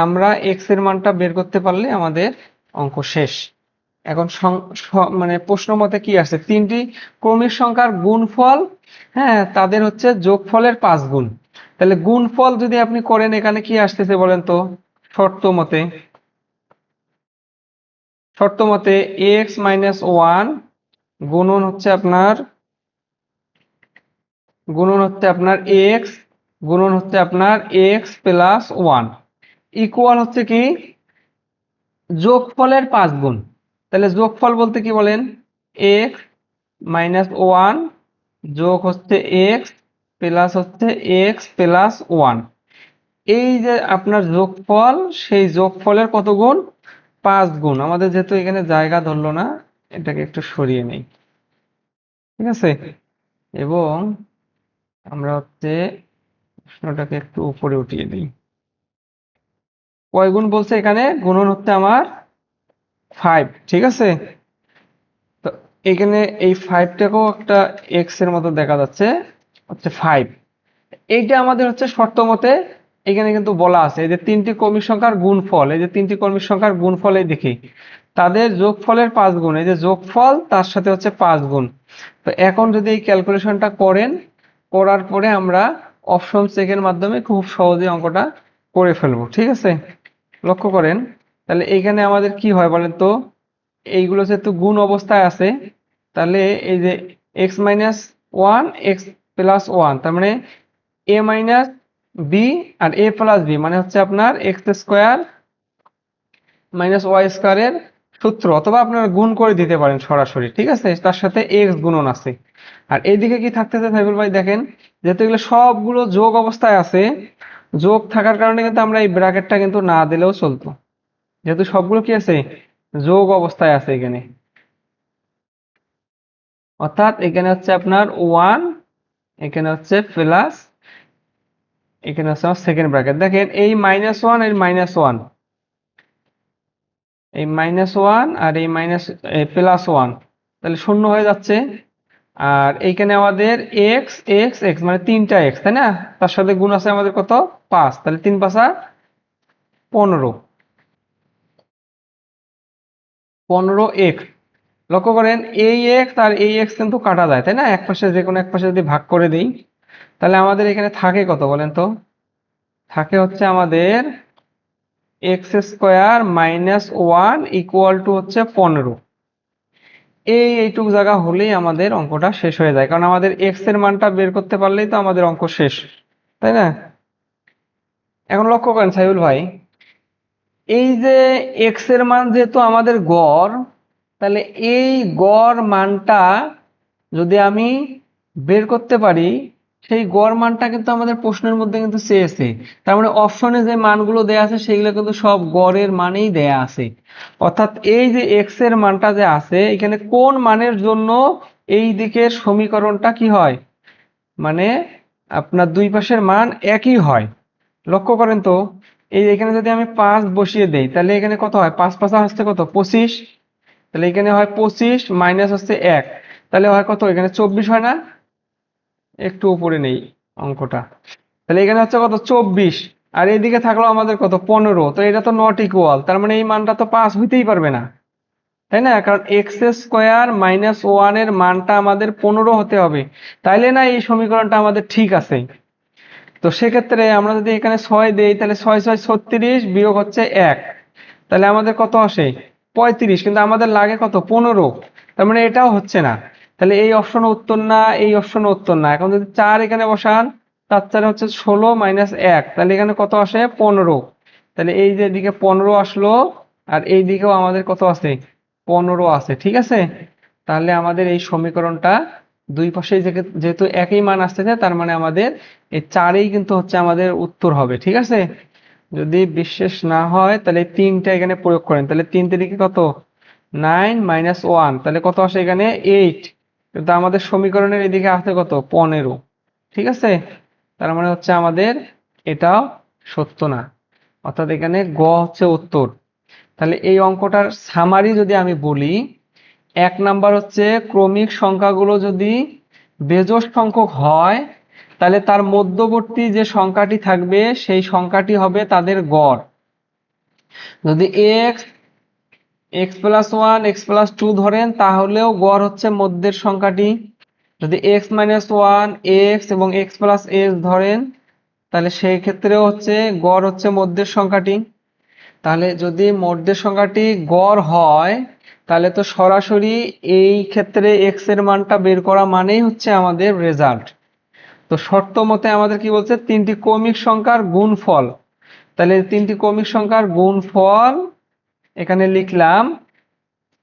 আমরা এক্স এর মানটা বের করতে পারলে আমাদের অঙ্ক শেষ। এখন মানে প্রশ্ন মতে কি আছে? তিনটি ক্রমিক সংখ্যার গুণফল, হ্যাঁ, তাদের হচ্ছে যোগফলের 5 গুণ। তাহলে গুণফল যদি আপনি করেন এখানে কি আসতেছে বলেন তো? শর্ত মতে, শর্ত মতে এক্স মাইনাস ওয়ান গুণন হচ্ছে আপনার, গুণন হচ্ছে আপনার এক্স, গুণন হচ্ছে আপনার এক্স প্লাস ওয়ান, ইকুয়াল হচ্ছে কি যোগফলের 5 গুণ। তাহলে যোগফল বলতে কি বলেন? এক্স মাইনাস ওয়ান যোগ হচ্ছে এক্স প্লাস হচ্ছে এক্স প্লাস ওয়ান। এই যে আপনার যোগফল, সেই যোগফলের কত গুণ? 5 গুণ। আমাদের যেহেতু এখানে জায়গা ধরলো না, এটাকে একটু সরিয়ে নেই। ঠিক আছে? এবং আমরা হচ্ছে প্রশ্নটাকে একটু উপরে উঠিয়ে দিই। কয় গুণ বলছে এখানে? গুণন হচ্ছে আমার 5। ঠিক আছে? তো এখানে এই 5টাকেও একটা এক্স এর মতো দেখা যাচ্ছে, হচ্ছে 5। এইটা আমাদের হচ্ছে শর্ত মতে এখানে কিন্তু বলা আছে, এই যে তিনটি ক্রমিক সংখ্যার গুণফল, এই যে তিনটি ক্রমিক সংখ্যার গুণফল এই দেখি তাদের যোগফলের 5 গুণ, এই যে যোগফল তার সাথে হচ্ছে 5 গুণ। তো এখন যদি এই ক্যালকুলেশনটা করেন, করার পরে আমরা অপশন চেকের মাধ্যমে খুব সহজে অঙ্কটা করে ফেলবো। ঠিক আছে? লক্ষ্য করেন, তাহলে এইখানে আমাদের কি হয় বলেন তো? এইগুলো যেহেতু গুণ অবস্থায় আছে, তাহলে এই যে x minus one X plus one, তার মানে এ মাইনাস বি আর এ প্লাস বি মানে হচ্ছে আপনার এক্স স্কোয়ার মাইনাস ওয়াই স্কোয়ারের সূত্র, অথবা আপনারা গুণ করে দিতে পারেন সরাসরি। ঠিক আছে? তার সাথে এক্স গুণন আছে। আর এইদিকে কি থাকতেছে সাইফুল ভাই? দেখেন, যেহেতু এগুলো সবগুলো যোগ অবস্থায় আছে, যোগ থাকার কারণে কিন্তু আমরা এই ব্র্যাকেটটা কিন্তু না দিলেও চলতো, যেহেতু সবগুলো কি আছে? যোগ অবস্থায় আছে এখানে। অর্থাৎ এখানে হচ্ছে আপনার ওয়ান, এখানে হচ্ছে প্লাস, এখানে হচ্ছে আমার সেকেন্ড ব্র্যাকেট। দেখেন এই মাইনাস ওয়ান এর মাইনাস ওয়ান, এই মাইনাস ওয়ান আর এই মাইনাস প্লাস ওয়ান, তাহলে শূন্য হয়ে যাচ্ছে। আর এইখানে আমাদের এক্স এক্স এক্স মানে 3টা এক্স, তাই না? তার সাথে গুণ আছে আমাদের কত? 5, তাহলে 3 5 15, 15x। লক্ষ্য করেন এই এক্স আর এই এক্স কিন্তু কাটা যায়, তাই না? এক পাশে যে কোনো এক পাশে যদি ভাগ করে দিই, তাহলে আমাদের এখানে থাকে কত বলেন তো? থাকে হচ্ছে আমাদের x square minus 1 equal to হচ্ছে 15। এইটুক জায়গা হলেই আমাদের অঙ্কটা শেষ হয়ে যায়, কারণ আমাদের এক্স এর মানটা বের করতে পারলেই তো আমাদের অঙ্ক শেষ, তাই না? এখন লক্ষ্য করেন সাইবুল ভাই, এই যে এক্স এর মান যেহেতু আমাদের গড়, তাহলে এই গড় মানটা যদি আমি বের করতে পারি, সেই গড় মানটা কিন্তু আমাদের প্রশ্নের মধ্যে কিন্তু চেয়েছে। তার মানে অপশনে যে মানগুলো দেয়া আছে সেগুলো কিন্তু সব গড়ের মানেই দেয়া আছে। অর্থাৎ এই যে এক্স এর মানটা যে আছে, এখানে কোন মানের জন্য এই দিকের সমীকরণটা কি হয়, মানে আপনার দুই পাশের মান একই হয়। লক্ষ্য করেন তো, এই এখানে যদি আমি 5 বসিয়ে দেই, তাহলে এখানে কত হয়? 5 5 হচ্ছে কত? 25। তাহলে এখানে হয় 25 মাইনাস হচ্ছে 1, তাহলে হয় কত? এখানে 24 হয় না? একটু উপরে নেই অঙ্কটা। তাহলে এখানে হচ্ছে কত? 24। আর এইদিকে থাকলো আমাদের কত? 15। তো এটা তো নট ইকুয়াল, তার মানে এই মানটা তো 5 হইতেই পারবে না, তাই না? কারণ এক্স স্কোয়ার মাইনাস 1 এর মানটা আমাদের 15 হতে হবে, তাইলে না এই সমীকরণটা আমাদের ঠিক আছে। তো সেক্ষেত্রে আমরা যদি এখানে 6 দেই, তাহলে 6 6 36 বিয়োগ হচ্ছে 1, তাহলে আমাদের কত আসে? 35। কিন্তু আমাদের লাগে কত? 15। তার মানে এটাও হচ্ছে না। তাহলে এই অপশন উত্তর না, এই অপশন উত্তর না। এখন যদি 4 এখানে বসান, 4 4 হচ্ছে 16 মাইনাস 1, তাহলে এখানে কত আসে? 15। তাহলে এই যে এদিকে 15 আসলো, আর এই দিকেও আমাদের কত আছে? 15 আছে, ঠিক আছে? তাহলে আমাদের এই সমীকরণটা দুই পাশেই যেহেতু একই মান আসতেছে, তার মানে আমাদের এই 4ই কিন্তু হচ্ছে আমাদের উত্তর হবে, ঠিক আছে? যদি বিশ্বাস না হয় তাহলে 3টা এখানে প্রয়োগ করেন, তাহলে 3 তিরিকে কত? 9 মাইনাস 1, তাহলে কত আসে এখানে? 8। কিন্তু আমাদের সমীকরণের এদিকে আছে কত? 15, ঠিক আছে? তার মানে হচ্ছে আমাদের এটাও সত্য না, অর্থাৎ এখানে গ হচ্ছে উত্তর। তাহলে এই অঙ্কটার সামারি যদি আমি বলি, 1 নাম্বার হচ্ছে ক্রমিক সংখ্যাগুলো যদি বেজোড় সংখ্যক হয়, তাহলে তার মধ্যবর্তী যে সংখ্যাটি থাকবে সেই সংখ্যাটি হবে তাদের গড়। যদি x x plus 1 x plus 2 ধরেন, তাহলেও গড় হচ্ছে মধ্যের সংখ্যাটি। যদি এক্স মাইনাস 1 এক্স এবং এক্স প্লাস এস ধরেন, তাহলে সেই ক্ষেত্রেও হচ্ছে গড় হচ্ছে মধ্যের সংখ্যাটি। তাহলে যদি মধ্যের সংখ্যাটি গড় হয়, তাহলে তো সরাসরি এই ক্ষেত্রে এক্স এর মানটা বের করা মানেই হচ্ছে আমাদের রেজাল্ট। তো শর্ত মতে আমাদের কি বলছে? 3টি ক্রমিক সংখ্যার গুণফল। তাহলে 3টি ক্রমিক সংখ্যার গুণফল এখানে লিখলাম,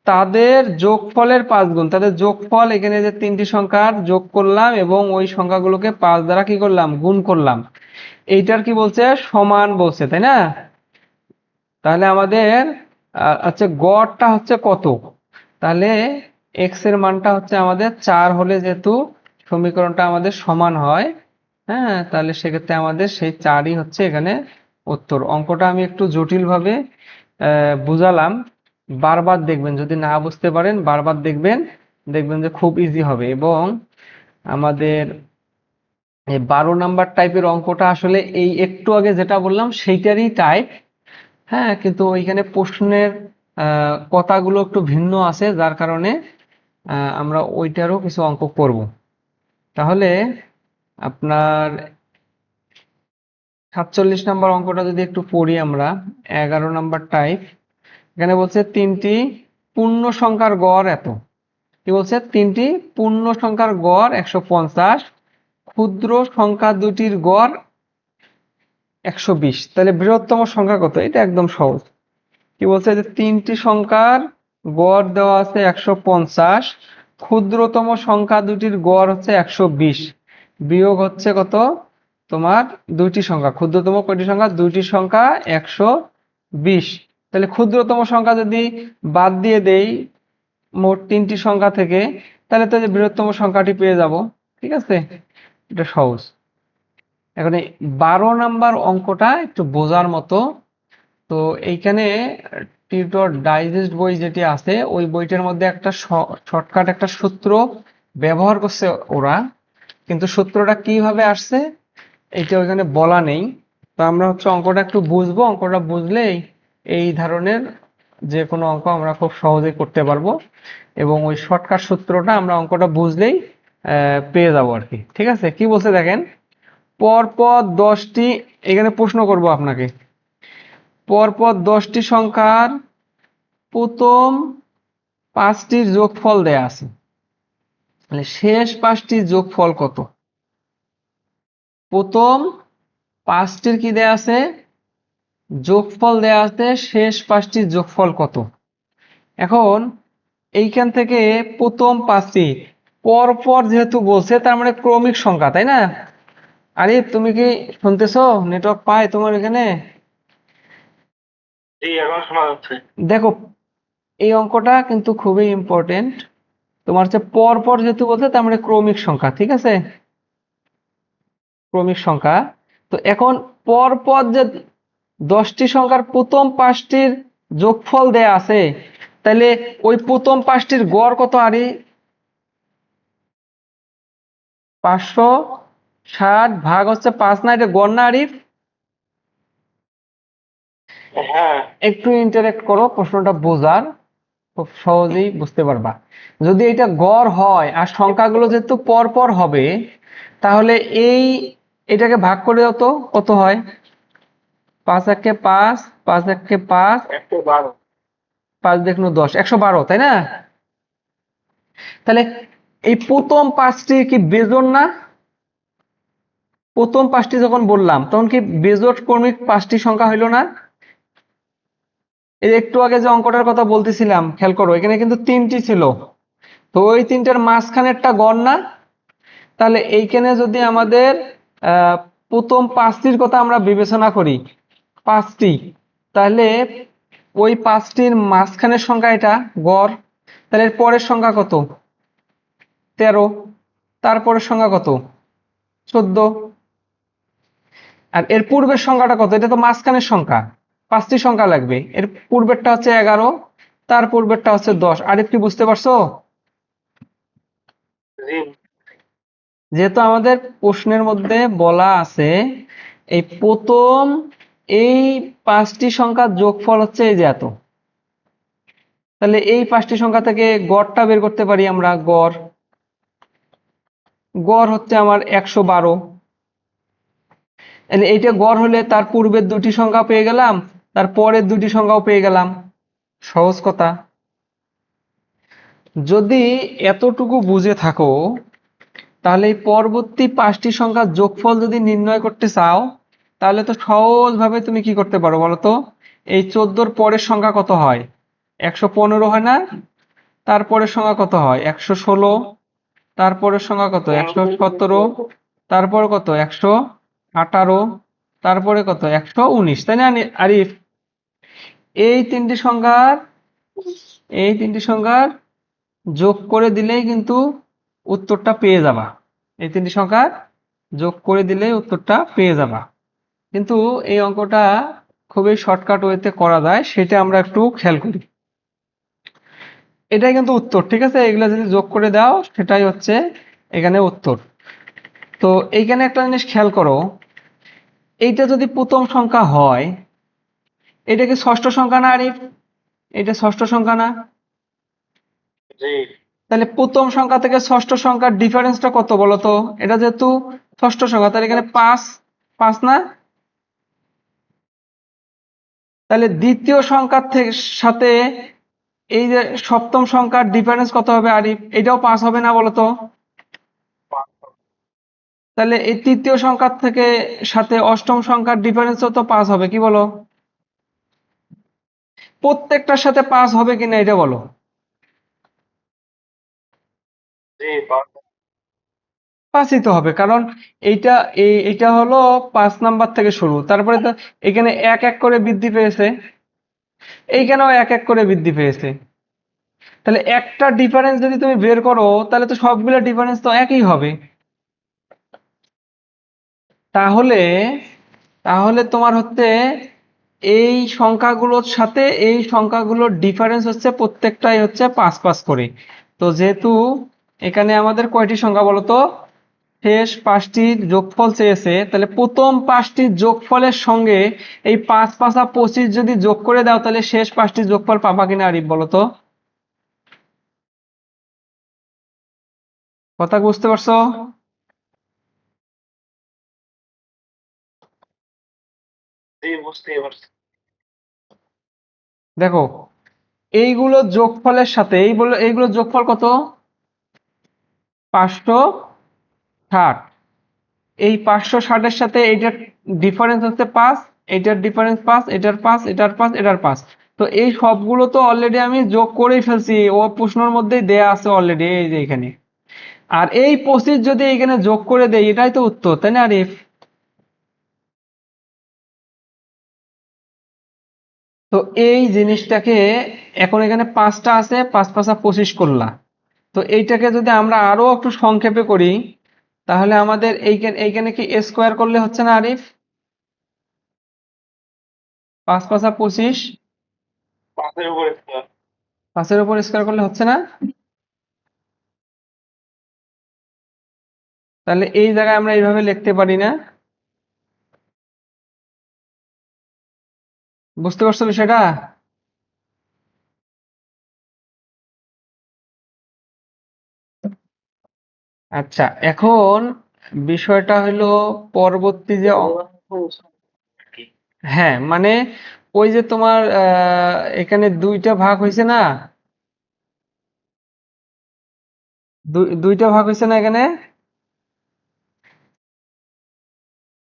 তাদের যোগফলের 5 গুণ। তাদের যোগফল এখানে যে 3টি সংখ্যার যোগ করলাম এবং ওই সংখ্যাগুলোকে 5 দ্বারা কি করলাম? গুণ করলাম। এইটার কি বলছে? সমান বলছে, তাই না? তাহলে আমাদের আচ্ছা গড়টা হচ্ছে কত? তাহলে এক্স এর মানটা হচ্ছে আমাদের 4 হলে যেহেতু সমীকরণটা আমাদের সমান হয়, হ্যাঁ, তাহলে সেক্ষেত্রে আমাদের সেই 4ই হচ্ছে এখানে উত্তর। অঙ্কটা আমি একটু জটিল ভাবে বুঝালাম, বারবার দেখবেন, যদি না বুঝতে পারেন বারবার দেখবেন, দেখবেন যে খুব ইজি হবে। এবং আমাদের এই 12 নাম্বার টাইপের অঙ্কটা আসলে এই একটু আগে যেটা বললাম সেইটারই টাইপ, হ্যাঁ, কিন্তু ওইখানে প্রশ্নের কথাগুলো একটু ভিন্ন আছে, যার কারণে আমরা ওইটারও কিছু অঙ্ক করব। তাহলে আপনার 47 নাম্বার অঙ্কটা যদি একটু পড়ি আমরা, 11 নাম্বার টাইপ। এখানে বলছে 3টি পূর্ণ সংখ্যার গড় এত। কি বলছে? 3টি পূর্ণ সংখ্যার গড় 150, ক্ষুদ্র সংখ্যা দুটির গড় 120। তাহলে বৃহত্তম সংখ্যা কত? এটা একদম সহজ। কি বলছে? যে 3টি সংখ্যার গড় দেওয়া আছে 150, ক্ষুদ্রতম সংখ্যা দুটির গড় হচ্ছে 120, বিয়োগ হচ্ছে কত? তোমার দুইটি সংখ্যা। ক্ষুদ্রতম কয়টি সংখ্যা? দুইটি সংখ্যা 120। তাহলে ক্ষুদ্রতম সংখ্যা যদি বাদ দিয়ে দেই মোট 3টি সংখ্যা থেকে, তাহলে তো যে বৃহত্তম সংখ্যাটি পেয়ে যাব, ঠিক আছে? এটা সহজ। এখন এই 12 নাম্বার অঙ্কটা একটু বোঝার মতো। তো এইখানে টিউটর ডাইজেস্ট বই যেটি আছে, ওই বইটার মধ্যে একটা শর্টকাট একটা সূত্র ব্যবহার করছে ওরা, কিন্তু সূত্রটা কিভাবে আসছে এইটা ওইখানে বলা নেই। তো আমরা হচ্ছে অঙ্কটা একটু বুঝবো, অঙ্কটা বুঝলেই এই ধরনের যে কোনো অঙ্ক আমরা খুব সহজেই করতে পারবো, এবং ওই শর্টকাট সূত্রটা আমরা অঙ্কটা বুঝলেই পেয়ে যাবো আর কি। ঠিক আছে, কি বলছে দেখেন, পরপর 10টি, এখানে প্রশ্ন করব আপনাকে, পরপর 10টি সংখ্যার প্রথম 5টির যোগফল দেয়া আছে, তাহলে শেষ 5টির যোগফল কত? প্রথম 5টির কি দেয়া আছে? যোগফল দেয়া আছে, শেষ 5টির যোগফল কত? এখন এইখান থেকে প্রথম 5টি পরপর যেহেতু বলছে, তার মানে ক্রমিক সংখ্যা, তাই না? আরে তুমি কি শুনতেছো? নেটওয়ার্ক পায় তোমার এখানে? দেখো, এই অঙ্কটা কিন্তু খুবই ইম্পর্টেন্ট। তোমার হচ্ছে পরপর যেহেতু বলছে, তার মানে ক্রমিক সংখ্যা, ঠিক আছে, ক্রমিক সংখ্যা। তো এখন পরপর যে 10টি সংখ্যার প্রথম 5টির যোগফল দেয়া আছে, তাহলে ওই প্রথম 5টির গড় কত? আরে 560 ভাগ হচ্ছে 5 না, এটা গড় না আরিফ? একটু ইন্টারেক্ট করো, প্রশ্নটা বোঝার খুব সহজেই বুঝতে পারবা। যদি এটা গড় হয় আর সংখ্যাগুলো যেহেতু পরপর হবে, তাহলে এটাকে ভাগ করে দাও তো, কত হয়? 5 একে 5, 5 একে 5, 5 দেখুন 10, 112, তাই না? তাহলে এই প্রথম 5টি কি বেজোড় না? প্রথম 5টি যখন বললাম, তখন কি বেজোড় ক্রমিক 5টি সংখ্যা হইল না? এই একটু আগে যে অঙ্কটার কথা বলতেছিলাম, খেয়াল করো, এখানে কিন্তু 3টি ছিল, তো ওই 3টার মাঝখানেরটা গড় না? তাহলে এইখানে যদি আমাদের আহ প্রথম 5টির কথা আমরা বিবেচনা করি, 5টি, তাহলে ওই 5টির মাঝখানের সংখ্যা এটা গড়। তাহলে এর পরের সংখ্যা কত? 13। তারপরের সংখ্যা কত? 14। আর এর পূর্বের সংখ্যাটা কত? এটা তো মাঝখানের সংখ্যা, 5টি সংখ্যা লাগবে। এর পূর্বেরটা হচ্ছে 11, তার পূর্বেরটা হচ্ছে 10। আর একটু বুঝতে পারছো? যেহেতু আমাদের প্রশ্নের মধ্যে বলা আছে এই প্রথম এই 5টি সংখ্যার যোগফল হচ্ছে এই যে এত, তাহলে এই 5টি সংখ্যা থেকে গড়টা বের করতে পারি আমরা। গড় গড় হচ্ছে আমার 112। তাহলে এইটা গড় হলে তার পূর্বের দুটি সংখ্যা পেয়ে গেলাম, তার পরের দুটি সংখ্যাও পেয়ে গেলাম। সহজ কথা। যদি এতটুকু বুঝে থাকো, তাহলে এই পরবর্তী 5টি সংখ্যার যোগফল যদি নির্ণয় করতে চাও, তাহলে তো সহজভাবে তুমি কি করতে পারো বলো তো? এই 14-র পরের সংখ্যা কত হয়? 115 হয় না? তারপরের সংখ্যা কত হয়? 116। তারপরের সংখ্যা কত? 117। তারপর কত? 118। তারপরে কত? 119, তাই না আরিফ? এই তিনটি সংখ্যার এই তিনটি সংখ্যার যোগ করে দিলেই কিন্তু উত্তরটা পেয়ে যাবা। এই তিনটি সংখ্যার যোগ করে দিলেই উত্তরটা পেয়ে যাবা। কিন্তু এই অঙ্কটা খুবই শর্টকাট ওয়েতে করা যায়, সেটা আমরা একটু খেয়াল করি। এটাই কিন্তু উত্তর, ঠিক আছে? এগুলো যদি যোগ করে দাও, সেটাই হচ্ছে এখানে উত্তর। তো এইখানে একটা জিনিস খেয়াল করো, এইটা যদি প্রথম সংখ্যা হয়, এটা কি ষষ্ঠ সংখ্যা না আরিফ? এটা ষষ্ঠ সংখ্যা না? তাহলে প্রথম সংখ্যা থেকে ষষ্ঠ সংখ্যার ডিফারেন্সটা কত বলতো? এটা যেহেতু ষষ্ঠ সংখ্যা, তাহলে এখানে 5, 5 না? তাহলে দ্বিতীয় সংখ্যার থেকে সাথে এই যে সপ্তম সংখ্যার ডিফারেন্স কত হবে আরিফ? এটাও 5 হবে না বলতো? তাহলে এই তৃতীয় সংখ্যার থেকে সাথে অষ্টম সংখ্যার ডিফারেন্সও তো 5 হবে, কি বলো? প্রত্যেকটার সাথে 5 হবে কিনা এটা বলো। পাঁচই তো হবে, কারণ এইটা এইটা হলো 5 নাম্বার থেকে শুরু, তারপরে তো এখানে এক এক করে বৃদ্ধি পেয়েছে, এইখানেও এক এক করে বৃদ্ধি পেয়েছে। তাহলে একটা ডিফারেন্স যদি তুমি বের করো, তাহলে তো সবগুলো ডিফারেন্স তো একই হবে। তাহলে তাহলে তোমার হচ্ছে এই সংখ্যাগুলোর সাথে এই সংখ্যাগুলোর ডিফারেন্স হচ্ছে প্রত্যেকটাই হচ্ছে 5 5 করে। তো যেহেতু এখানে আমাদের কয়টি সংখ্যা বলতো? শেষ 5টির যোগফল চেয়েছে, তাহলে প্রথম 5টির যোগফলের সঙ্গে এই 5 5 25 যদি যোগ করে দাও তাহলে শেষ 5টির যোগফল পাবা কিনা আরিফ বলতো? কথা বুঝতে পারছো? দেখো, এইগুলো যোগফলের সাথে এইগুলো যোগফল কত? 560। এই 560 এর সাথে এইটার ডিফারেন্স হচ্ছে 5, এইটার ডিফারেন্স 5, এটার 5, এটার 5, এটার 5। তো এই সবগুলো তো অলরেডি আমি যোগ করেই ফেলছি, ও প্রশ্নের মধ্যেই দেয়া আছে অলরেডি, এই যে এখানে। আর এই 25 যদি এখানে যোগ করে দেই, এটাই তো উত্তর, তাই না আরিফ? তো এই জিনিসটাকে এখন এখানে 5টা আছে, 5 5 25 করলা। তো এইটাকে যদি আমরা আরো একটু সংক্ষেপে করি, তাহলে আমাদের এইখানে এইখানে কি স্কোয়ার করলে হচ্ছে না আরিফ? 5 5 25, 5-এর উপর স্কোয়ার করলে হচ্ছে না? তাহলে এই জায়গায় আমরা এইভাবে লিখতে পারি না? বুঝতে পারছো বিষয়টা? আচ্ছা, এখন বিষয়টা হলো পরবর্তী যে হ্যাঁ, মানে ওই যে তোমার এখানে দুইটা ভাগ হয়েছে না? দুইটা ভাগ হয়েছে না এখানে?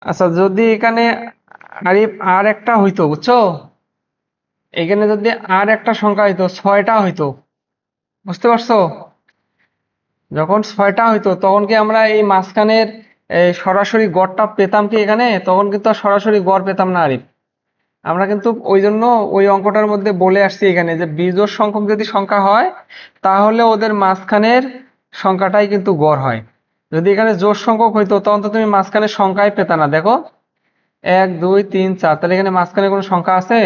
আচ্ছা, যদি এখানে আরিফ আর একটা হইতো, বুঝছো? এখানে যদি আর একটা সংখ্যা হইতো, 6টা হইতো, বুঝতে পারছো? যখন 6টা হইতো তখন কি আমরা এই মাঝখানের এই সরাসরি গড়টা পেতাম কি এখানে? তখন কিন্তু আর সরাসরি গড় পেতাম না আরিফ। আমরা কিন্তু ওই জন্য ওই অঙ্কটার মধ্যে বলে আসছি এখানে যে বিজোড় সংখ্যক যদি সংখ্যা হয় তাহলে ওদের মাঝখানের সংখ্যাটাই কিন্তু গড় হয়। যদি এখানে জোড় সংখ্যক হইতো তখন তো তুমি মাঝখানের সংখ্যাই পেতা না। দেখো, 1 2 3 4, তাহলে এখানে মাঝখানে কোনো সংখ্যা আছে?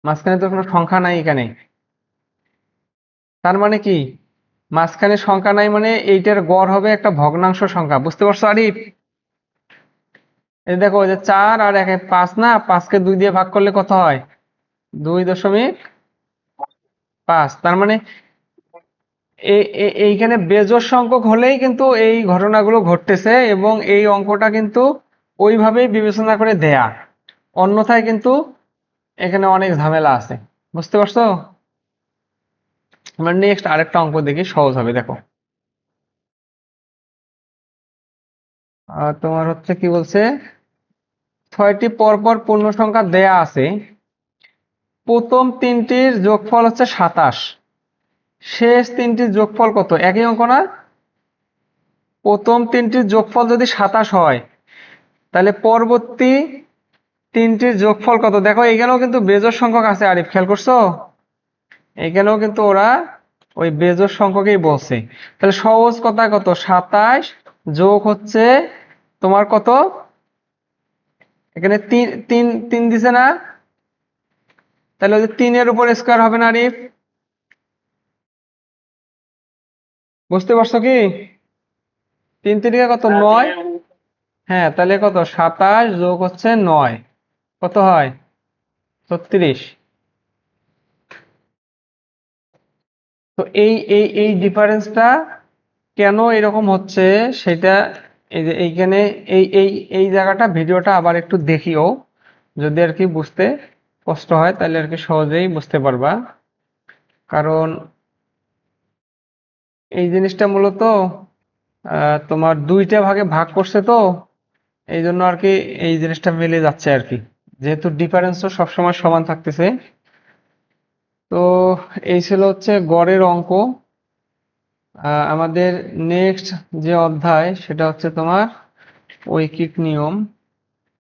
মাঝখানে তো কোনো সংখ্যা নাই এখানে। তার মানে কি, মাঝখানে সংখ্যা নাই মানে এইটার গড় হবে একটা ভগ্নাংশ সংখ্যা। বুঝতে পারছো আরিফ? এই দেখো, ওই যে 4 আর 1 5 না, 5কে 2 দিয়ে ভাগ করলে কত হয়? 2.5। তার মানে এইখানে বেজোড় সংখ্যক হলেই কিন্তু এই ঘটনাগুলো ঘটতেছে, এবং এই অঙ্কটা কিন্তু ওইভাবেই বিবেচনা করে দেয়া। অন্যথায় কিন্তু এখানে অনেক ঝামেলা আছে। বুঝতে পারছো? আমরা নেক্সট আরেকটা অঙ্ক দেখি, সহজ হবে। দেখো, তোমার হচ্ছে কি বলছে, 6টি পরপর পূর্ণ সংখ্যা দেয়া আছে, প্রথম তিনটির যোগফল হচ্ছে 27, শেষ তিনটির যোগফল কত? একই অঙ্ক না? প্রথম তিনটির যোগফল যদি 27 হয় তাহলে পরবর্তী তিনটির যোগফল কত? দেখো, এখানেও কিন্তু বেজোড় সংখ্যক আছে আরিফ, খেয়াল করছো? এখানেও কিন্তু ওরা ওই বেজোড় সংখ্যকই বলছে। তাহলে সহজ কথা কত? 27 যোগ হচ্ছে তোমার কত? এখানে তিন তিন তিন দিছে না? তাহলে ওই যে 3-এর উপর স্কোয়ার হবে না আরিফ? বুঝতে পারছো কি? 3 3 কত? 9। হ্যাঁ, তাহলে কত? 27 যোগ হচ্ছে 9, কত হয়? 36। তো এই ডিফারেন্সটা কেন এরকম হচ্ছে সেটা, এই যে এইখানে এই জায়গাটা ভিডিওটা আবার একটু দেখিও, যদি আর কি বুঝতে কষ্ট হয় তাহলে আর কি সহজেই বুঝতে পারবা। কারণ এই জিনিসটা মূলত তোমার দুইটা ভাগে ভাগ করছে, তো এই জন্য আর কি এই জিনিসটা মিলে যাচ্ছে আর কি, যেহেতু ডিফারেন্সও সবসময় সমান থাকতেছে। তো এই ছিল হচ্ছে গড়ের অঙ্ক। আমাদের নেক্সট যে অধ্যায় সেটা হচ্ছে তোমার ঐকিক নিয়ম।